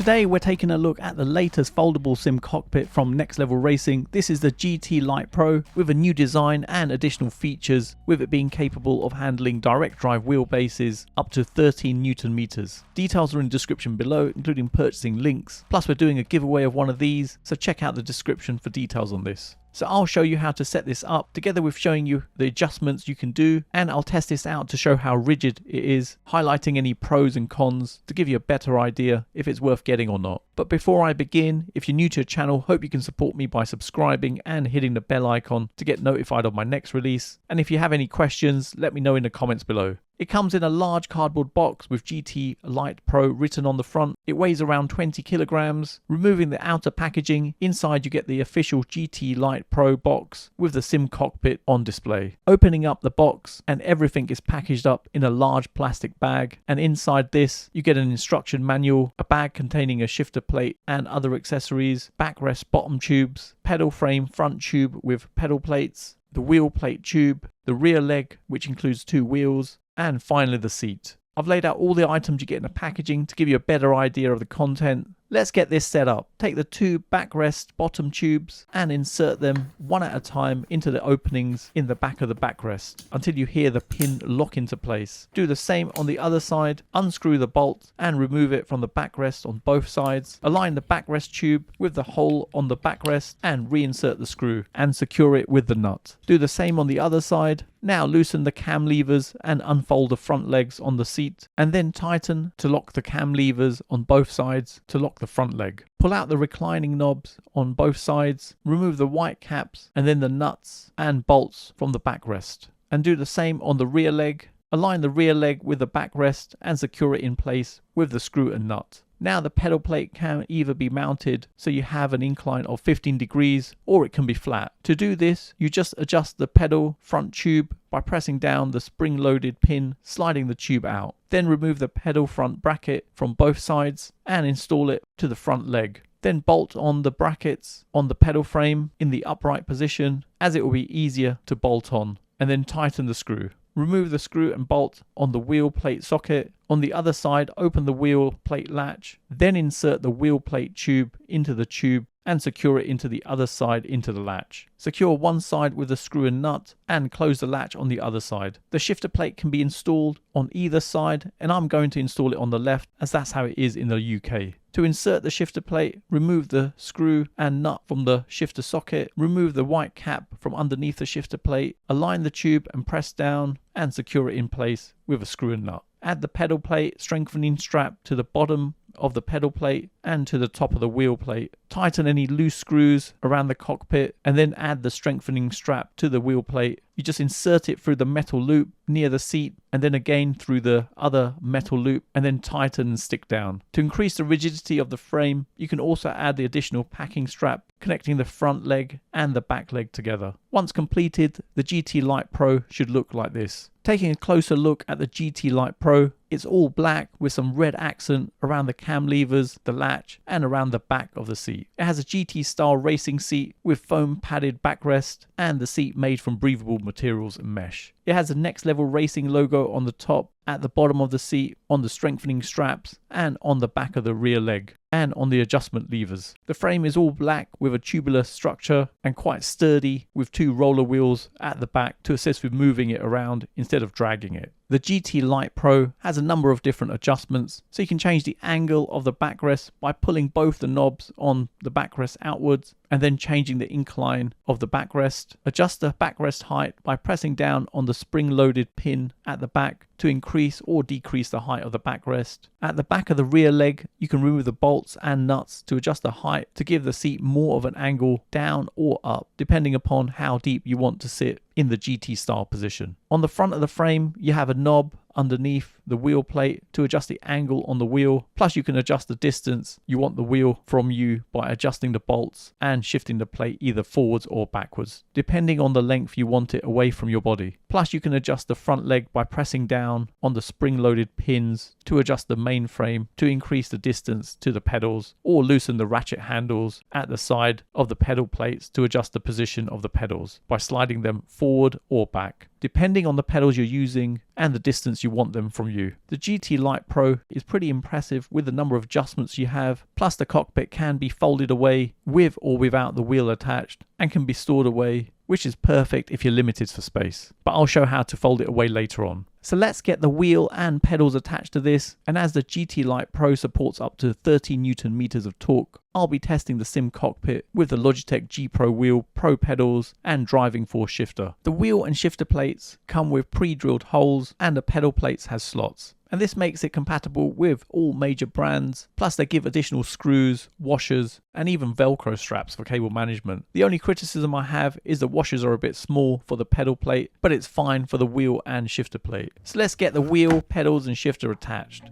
Today we're taking a look at the latest foldable sim cockpit from Next Level Racing. This is the GT Lite Pro with a new design and additional features, with it being capable of handling direct drive wheelbases up to 13 Newton meters. Details are in the description below, including purchasing links. Plus we're doing a giveaway of one of these, so check out the description for details on this. So I'll show you how to set this up, together with showing you the adjustments you can do, and I'll test this out to show how rigid it is, highlighting any pros and cons to give you a better idea if it's worth getting or not. But before I begin, if you're new to the channel, hope you can support me by subscribing and hitting the bell icon to get notified of my next release. And if you have any questions, let me know in the comments below. It comes in a large cardboard box with GT Lite Pro written on the front. It weighs around 20 kilograms. Removing the outer packaging, inside you get the official GT Lite Pro box with the sim cockpit on display. Opening up the box, and everything is packaged up in a large plastic bag, and inside this you get an instruction manual, a bag containing a shifter plate and other accessories, backrest bottom tubes, pedal frame front tube with pedal plates, the wheel plate tube, the rear leg which includes 2 wheels, and finally the seat. I've laid out all the items you get in the packaging to give you a better idea of the content. Let's get this set up. Take the 2 backrest bottom tubes and insert them one at a time into the openings in the back of the backrest until you hear the pin lock into place. Do the same on the other side. Unscrew the bolt and remove it from the backrest on both sides. Align the backrest tube with the hole on the backrest and reinsert the screw and secure it with the nut. Do the same on the other side. Now loosen the cam levers and unfold the front legs on the seat, and then tighten to lock the cam levers on both sides to lock the front leg. Pull out the reclining knobs on both sides, remove the white caps and then the nuts and bolts from the backrest, and do the same on the rear leg. Align the rear leg with the backrest and secure it in place with the screw and nut. Now the pedal plate can either be mounted so you have an incline of 15 degrees, or it can be flat. To do this, you just adjust the pedal front tube by pressing down the spring-loaded pin, sliding the tube out. Then remove the pedal front bracket from both sides and install it to the front leg. Then bolt on the brackets on the pedal frame in the upright position, as it will be easier to bolt on, and then tighten the screw. Remove the screw and bolt on the wheel plate socket. On the other side, open the wheel plate latch, then insert the wheel plate tube into the tube and secure it into the other side into the latch. Secure one side with a screw and nut and close the latch on the other side. The shifter plate can be installed on either side, and I'm going to install it on the left as that's how it is in the UK. To insert the shifter plate, remove the screw and nut from the shifter socket, remove the white cap from underneath the shifter plate, align the tube and press down and secure it in place with a screw and nut. Add the pedal plate strengthening strap to the bottom of the pedal plate and to the top of the wheel plate. Tighten any loose screws around the cockpit and then add the strengthening strap to the wheel plate. You just insert it through the metal loop near the seat and then again through the other metal loop, and then tighten and stick down. To increase the rigidity of the frame, you can also add the additional packing strap connecting the front leg and the back leg together. Once completed, the GT Lite Pro should look like this. Taking a closer look at the GT Lite Pro, it's all black with some red accent around the cam levers, the latch and around the back of the seat. It has a GT style racing seat with foam padded backrest and the seat made from breathable materials and mesh. It has a Next Level Racing logo on the top, at the bottom of the seat, on the strengthening straps and on the back of the rear leg and on the adjustment levers. The frame is all black with a tubular structure and quite sturdy, with 2 roller wheels at the back to assist with moving it around instead of dragging it. The GT Lite Pro has a number of different adjustments, so you can change the angle of the backrest by pulling both the knobs on the backrest outwards and then changing the incline of the backrest. Adjust the backrest height by pressing down on the spring-loaded pin at the back to increase or decrease the height of the backrest. At the back of the rear leg, you can remove the bolts and nuts to adjust the height to give the seat more of an angle down or up, depending upon how deep you want to sit in the GT style position. On the front of the frame, you have a knob underneath the wheel plate to adjust the angle on the wheel, plus you can adjust the distance you want the wheel from you by adjusting the bolts and shifting the plate either forwards or backwards, depending on the length you want it away from your body. Plus you can adjust the front leg by pressing down on the spring-loaded pins to adjust the main frame to increase the distance to the pedals, or loosen the ratchet handles at the side of the pedal plates to adjust the position of the pedals by sliding them forward forward or back, depending on the pedals you're using and the distance you want them from you. The GT Lite Pro is pretty impressive with the number of adjustments you have, plus the cockpit can be folded away with or without the wheel attached and can be stored away, which is perfect if you're limited for space. But I'll show how to fold it away later on. So let's get the wheel and pedals attached to this, and as the GT Lite Pro supports up to 30 Newton meters of torque, I'll be testing the sim cockpit with the Logitech G Pro wheel, Pro pedals and driving force shifter. The wheel and shifter plates come with pre-drilled holes and the pedal plates has slots. And this makes it compatible with all major brands, plus they give additional screws, washers and even Velcro straps for cable management. The only criticism I have is the washers are a bit small for the pedal plate, but it's fine for the wheel and shifter plate. So let's get the wheel, pedals and shifter attached.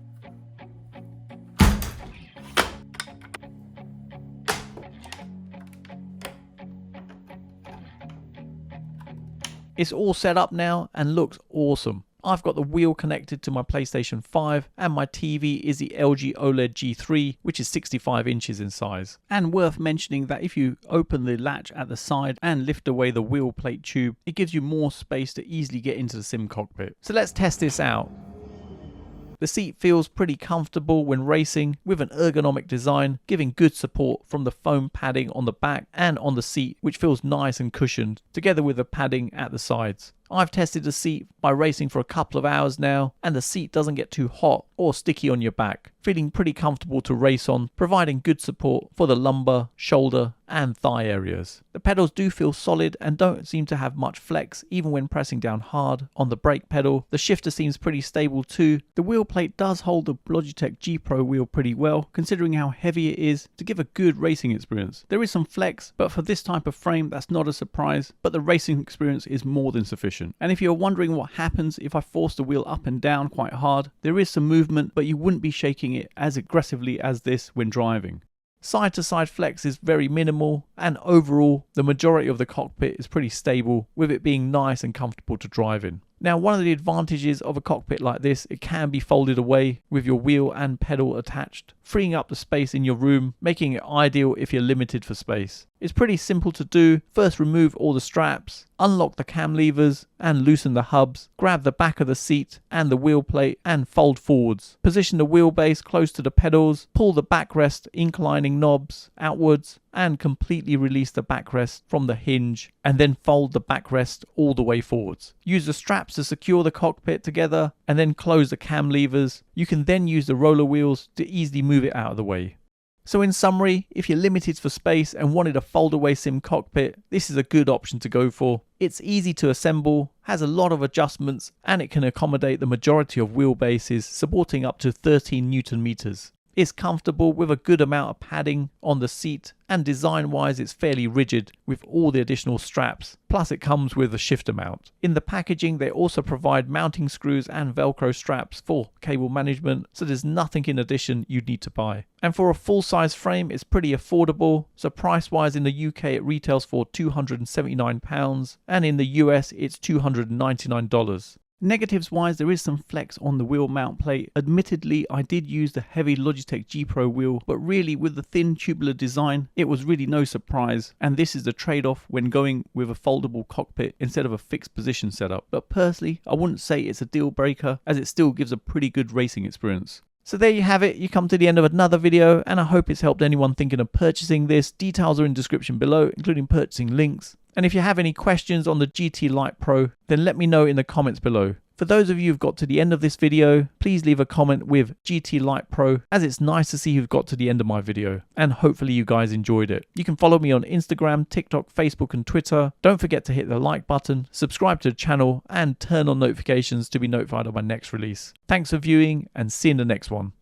It's all set up now and looks awesome. I've got the wheel connected to my PlayStation 5 and my TV is the LG OLED G3, which is 65 inches in size. And worth mentioning that if you open the latch at the side and lift away the wheel plate tube, it gives you more space to easily get into the sim cockpit. So let's test this out. The seat feels pretty comfortable when racing with an ergonomic design, giving good support from the foam padding on the back and on the seat, which feels nice and cushioned, together with the padding at the sides. I've tested the seat by racing for a couple of hours now, and the seat doesn't get too hot or sticky on your back, feeling pretty comfortable to race on, providing good support for the lumbar, shoulder and thigh areas. The pedals do feel solid and don't seem to have much flex even when pressing down hard on the brake pedal. The shifter seems pretty stable too. The wheel plate does hold the Logitech G Pro wheel pretty well, considering how heavy it is, to give a good racing experience. There is some flex, but for this type of frame that's not a surprise, but the racing experience is more than sufficient. And if you're wondering what happens if I force the wheel up and down quite hard, there is some movement, but you wouldn't be shaking it as aggressively as this when driving. Side to side flex is very minimal, and overall the majority of the cockpit is pretty stable, with it being nice and comfortable to drive in. Now, one of the advantages of a cockpit like this, it can be folded away with your wheel and pedal attached, freeing up the space in your room, making it ideal if you're limited for space. It's pretty simple to do. First, remove all the straps, unlock the cam levers and loosen the hubs, grab the back of the seat and the wheel plate and fold forwards. Position the wheelbase close to the pedals, pull the backrest inclining knobs outwards and completely release the backrest from the hinge, and then fold the backrest all the way forwards. Use the straps to secure the cockpit together and then close the cam levers. You can then use the roller wheels to easily move it out of the way. So in summary, if you're limited for space and wanted a fold-away sim cockpit, this is a good option to go for. It's easy to assemble, has a lot of adjustments, and it can accommodate the majority of wheelbases, supporting up to 13 Newton meters. It's comfortable with a good amount of padding on the seat, and design wise it's fairly rigid with all the additional straps, plus it comes with a shifter mount. In the packaging they also provide mounting screws and Velcro straps for cable management, so there's nothing in addition you'd need to buy. And for a full size frame it's pretty affordable, so price wise in the UK it retails for £279 and in the US it's $299. Negatives wise, there is some flex on the wheel mount plate. Admittedly, I did use the heavy Logitech G Pro wheel, but really with the thin tubular design, it was really no surprise. And this is the trade-off when going with a foldable cockpit instead of a fixed position setup. But personally, I wouldn't say it's a deal breaker, as it still gives a pretty good racing experience. So there you have it, you come to the end of another video, and I hope it's helped anyone thinking of purchasing this. Details are in the description below, including purchasing links. And if you have any questions on the GT Lite Pro, then let me know in the comments below. For those of you who've got to the end of this video, please leave a comment with GT Lite Pro, as it's nice to see who've got to the end of my video, and hopefully you guys enjoyed it. You can follow me on Instagram, TikTok, Facebook and Twitter. Don't forget to hit the like button, subscribe to the channel and turn on notifications to be notified of my next release. Thanks for viewing and see you in the next one.